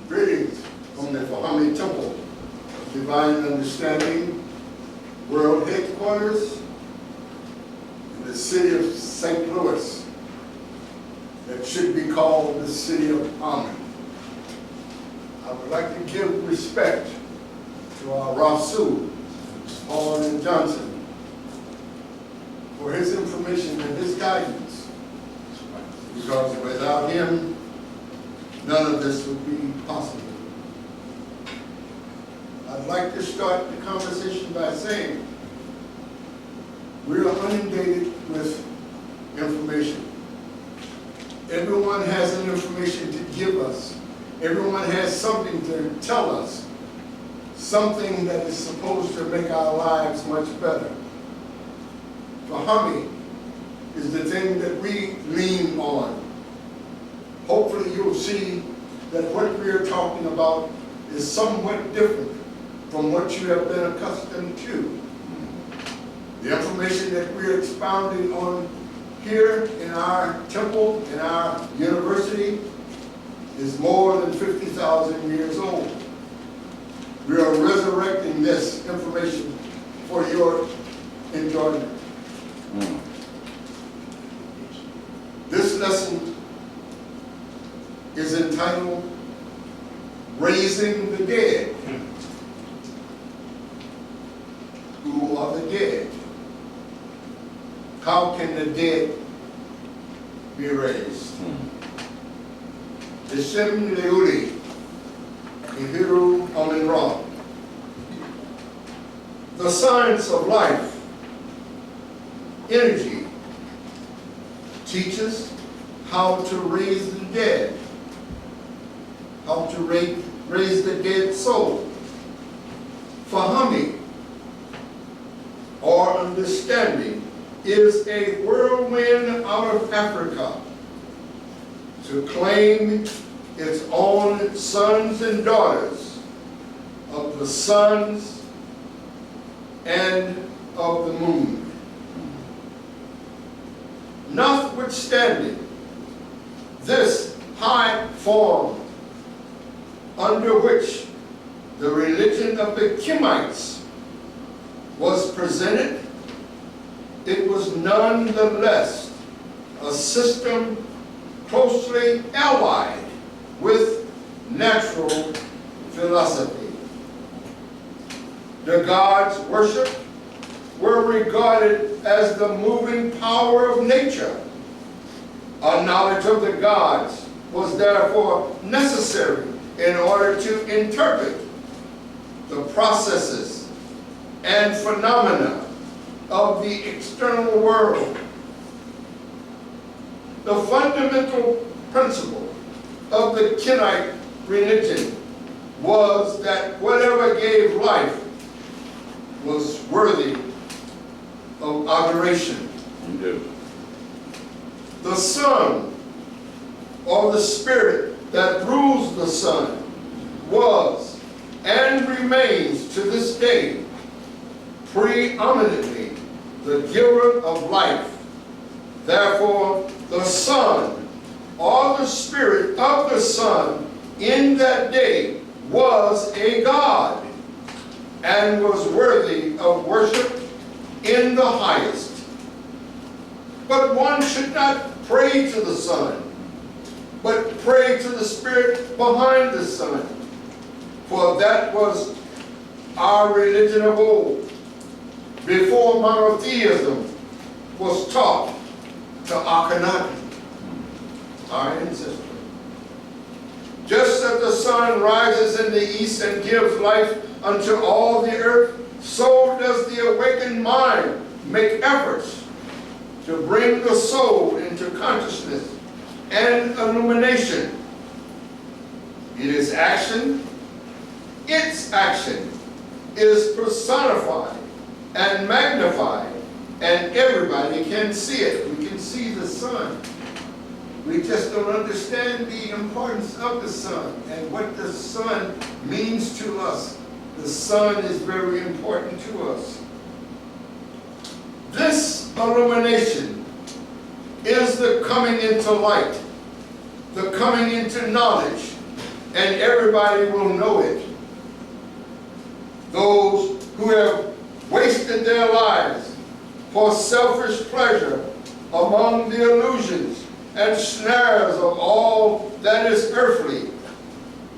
Greetings from the Bahami Temple of Divine Understanding, World Headquarters in the city of St. Louis, that should be called the city of Amen. I would like to give respect to our Rasul, Paul and Johnson, for his information and his guidance, because without him, none of this would be possible. I'd like to start the conversation by saying we are inundated with information. Everyone has an information to give us. Everyone has something to tell us, something that is supposed to make our lives much better. Bahami is the thing that we lean on. Hopefully you'll see that what we are talking about is somewhat different from what you have been accustomed to. The information that we're expounding on here in our temple, in our university, is more than 50,000 years old. We are resurrecting this information for your enjoyment. This lesson is entitled Raising the Dead. Who are the dead? How can the dead be raised? Ishem Leuli, Ihiru Aminra. The science of life, energy, teaches how to raise the dead, how to raise the dead soul. Fahami, or understanding, is a whirlwind out of Africa to claim its own sons and daughters of the suns and of the moon. Notwithstanding this high form under which the religion of the Kemites was presented, it was nonetheless a system closely allied with natural philosophy. The gods worshipped were regarded as the moving power of nature. A knowledge of the gods was therefore necessary in order to interpret the processes and phenomena of the external world. The fundamental principle of the Kenite religion was that whatever gave life was worthy of adoration. The sun, or the spirit that rules the sun, was and remains to this day preeminently the giver of life. Therefore, the sun, or the spirit of the sun, in that day was a god and was worthy of worship in the highest. But one should not pray to the sun, but pray to the spirit behind the sun, for that was our religion of old, before monotheism was taught to Akhenaten, our ancestor. Just as the sun rises in the east and gives life unto all the earth, so does the awakened mind make efforts to bring the soul into consciousness and illumination. It is action. Its action is personified and magnified, and everybody can see it. We can see the sun. We just don't understand the importance of the sun and what the sun means to us. The sun is very important to us. This illumination is the coming into light, the coming into knowledge, and everybody will know it. Those who have wasted their lives for selfish pleasure among the illusions and snares of all that is earthly.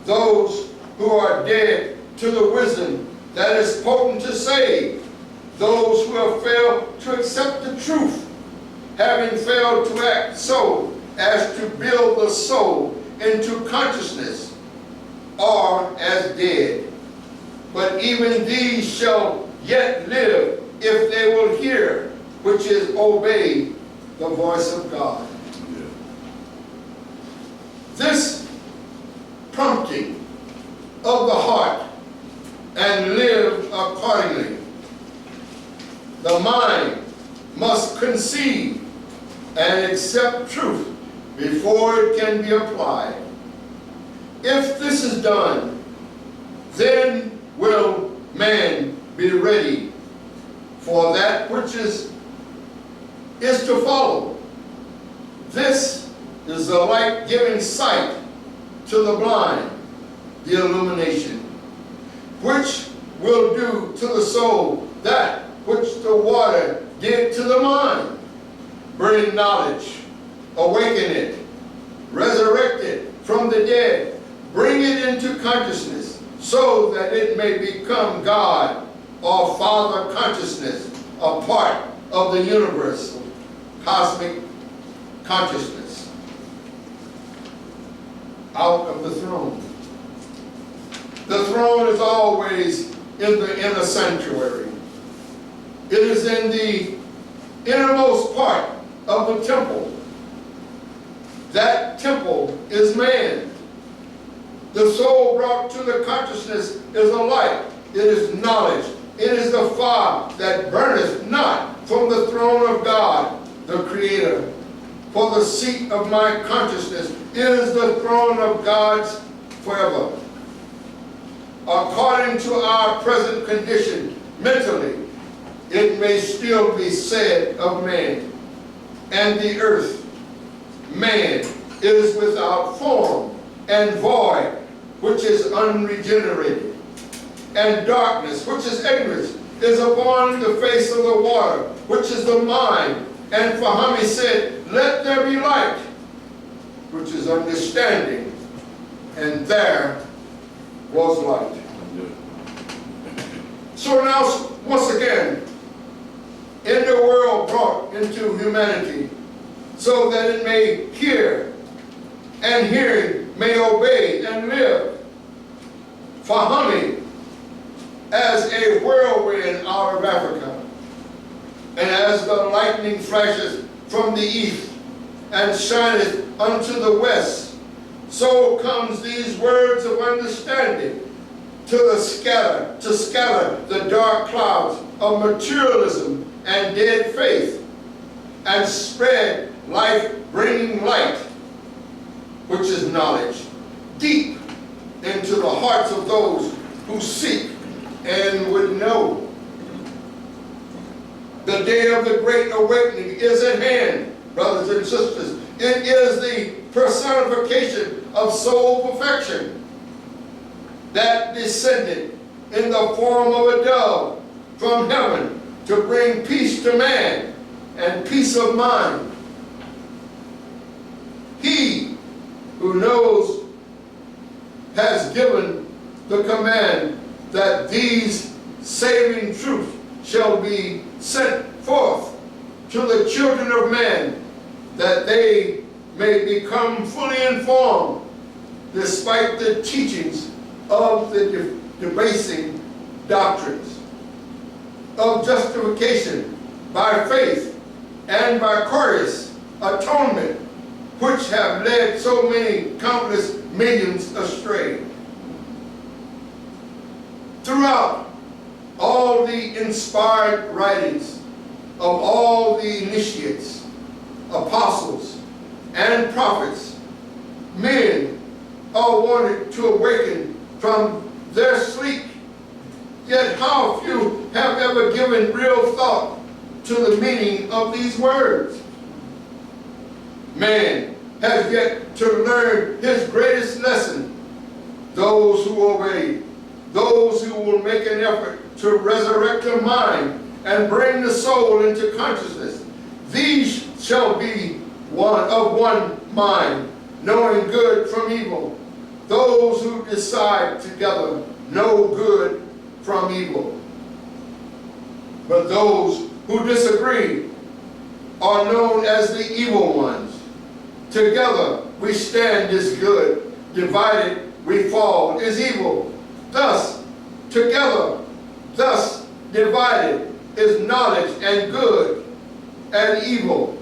Those who are dead to the wisdom that is potent to save. Those who have failed to accept the truth, having failed to act so as to build the soul into consciousness, are as dead. But even these shall yet live if they will hear, which is obey the voice of God. Yeah. This prompting of the heart and live accordingly. The mind must conceive and accept truth before it can be applied. If this is done, then will man be ready for that which is to follow. This is the light giving sight to the blind, the illumination, which will do to the soul that which the water did to the mind, bring knowledge, awaken it, resurrect it from the dead, bring it into consciousness, so that it may become God or Father consciousness, a part of the universe, cosmic consciousness, out of the throne. The throne is always in the inner sanctuary. It is in the innermost part of the temple. That temple is man. The soul brought to the consciousness is a light. It is knowledge. It is the fire that burneth not from the throne of God, the Creator. For the seat of my consciousness is the throne of God's forever. According to our present condition, mentally, it may still be said of man and the earth, man is without form and void, which is unregenerated, and darkness, which is ignorance, is upon the face of the water, which is the mind. And Fahami said, let there be light, which is understanding, and there was light. So now, once again, in the world brought into humanity, so that it may hear, and hearing may obey and live. Fahami, as a whirlwind out of Africa, and as the lightning flashes from the east, and shineth unto the west, so comes these words of understanding to scatter the dark clouds of materialism and dead faith, and spread life-bringing light, which is knowledge, deep into the hearts of those who seek and would know. The day of the great awakening is at hand, brothers and sisters. It is the personification of soul perfection that descended in the form of a dove from heaven to bring peace to man and peace of mind. He who knows has given the command that these saving truths shall be sent forth to the children of man, that they may become fully informed despite the teachings of the debasing doctrines of justification by faith and vicarious atonement, which have led so many countless millions astray. Throughout all the inspired writings of all the initiates, apostles, and prophets, men are wanted to awaken from their sleep. Yet how few have ever given real thought to the meaning of these words. Man has yet to learn his greatest lesson those who obey, those who will make an effort to resurrect the mind and bring the soul into consciousness. These shall be one mind, knowing good from evil. Those who decide together know good from evil. But those who disagree are known as the evil ones. Together we stand is good, divided we fall is evil. Thus, together, thus divided is knowledge and good and evil.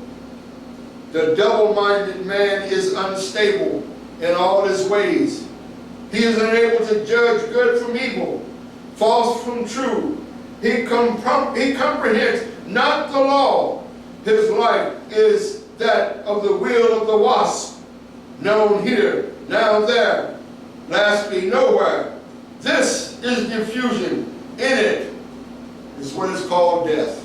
The double-minded man is unstable in all his ways. He is unable to judge good from evil, false from true. He comprehends not the law. His life is that of the will of the wasp, known here, now there, lastly nowhere. This is diffusion. In it is what is called death.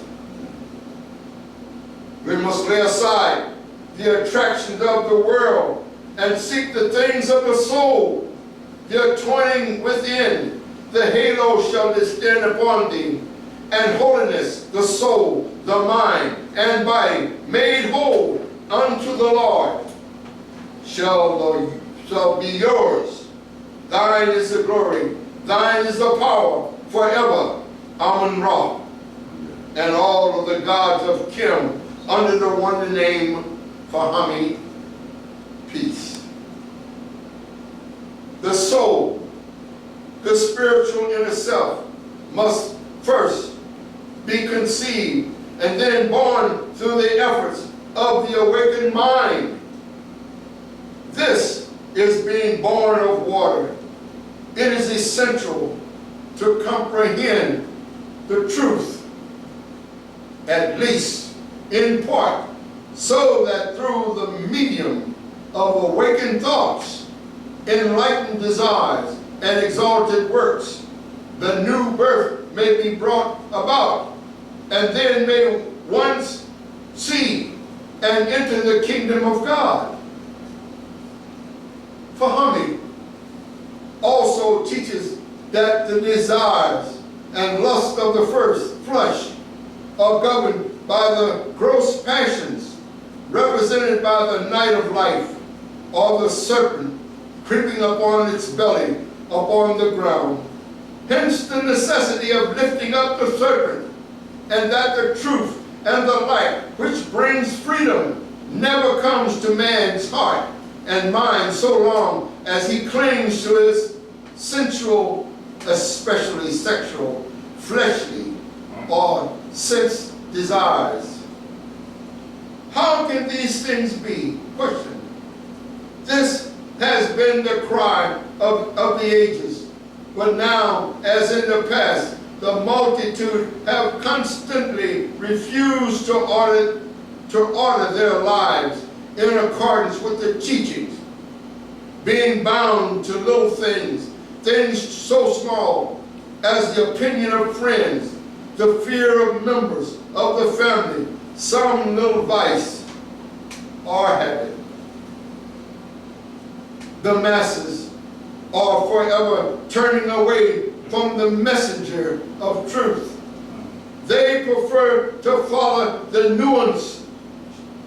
We must lay aside the attractions of the world and seek the things of the soul. The anointing within, the halo shall descend upon thee, and holiness, the soul, the mind, and body, made whole unto the Lord, shall be yours. Thine is the glory, thine is the power, forever. Amun-Ra. And all of the gods of Kim, under the one name, Fahami, peace. The soul, the spiritual inner self, must first be conceived and then born through the efforts of the awakened mind. This is being born of water. It is essential to comprehend the truth, at least in part, so that through the medium of awakened thoughts, enlightened desires, and exalted works, the new birth may be brought about, and then may once see and enter the kingdom of God. Fahami also teaches that the desires and lust of the first flesh are governed by the gross passions represented by the night of life, or the serpent creeping upon its belly upon the ground. Hence the necessity of lifting up the serpent, and that the truth and the light which brings freedom never comes to man's heart and mind so long as he clings to his sensual, especially sexual, fleshly, or sense desires. How can these things be? Question. This has been the cry of the ages, but now, as in the past, the multitude have constantly refused to order their lives in accordance with the teachings, being bound to little things so small as the opinion of friends, the fear of members of the family, some little vice or habit. The masses are forever turning away from the messenger of truth. They prefer to follow the nuanced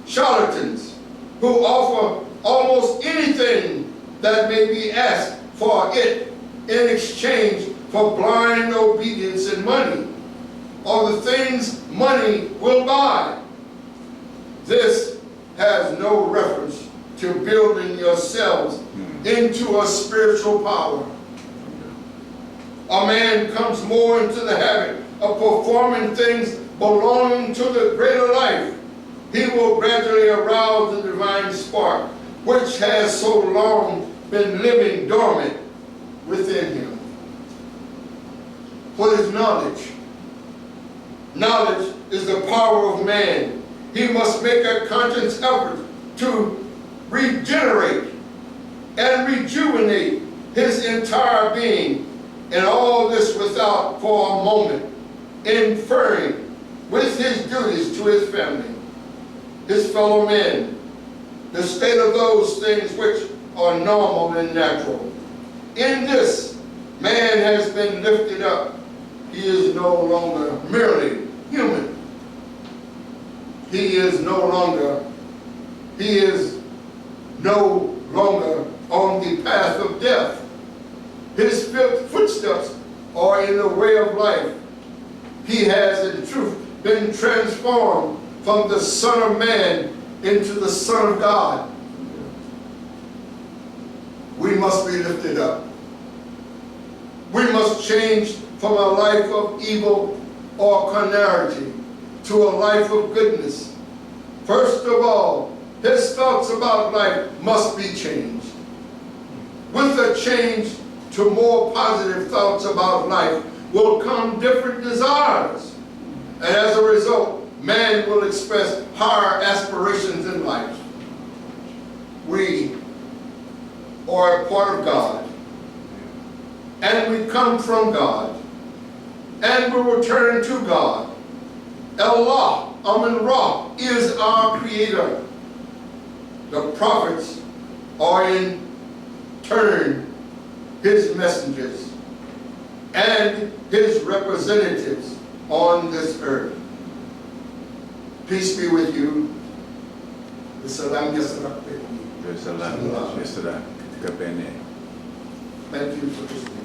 charlatans who offer almost anything that may be asked for it in exchange for blind obedience and money, or the things money will buy. This has no reference to building yourselves into a spiritual power. A man comes more into the habit of performing things belonging to the greater life. He will gradually arouse the divine spark, which has so long been living dormant within him. What is knowledge? Knowledge is the power of man. He must make a conscious effort to regenerate and rejuvenate his entire being, and all this without for a moment inferring with his duties to his family, his fellow men, the state of those things which are normal and natural. In this, man has been lifted up. He is no longer merely human. He is no longer on the path of death. His footsteps are in the way of life. He has in truth been transformed from the Son of Man into the Son of God. We must be lifted up. We must change from a life of evil or carnality to a life of goodness. First of all, his thoughts about life must be changed. With a change to more positive thoughts about life will come different desires. And as a result, man will express higher aspirations in life. We are a part of God, and we come from God, and we return to God. Elallah, Amun-Ra, is our Creator. The prophets are in turn his messengers and his representatives on this earth. Peace be with you. Salam yasrak. Salam. Thank Thank you for listening.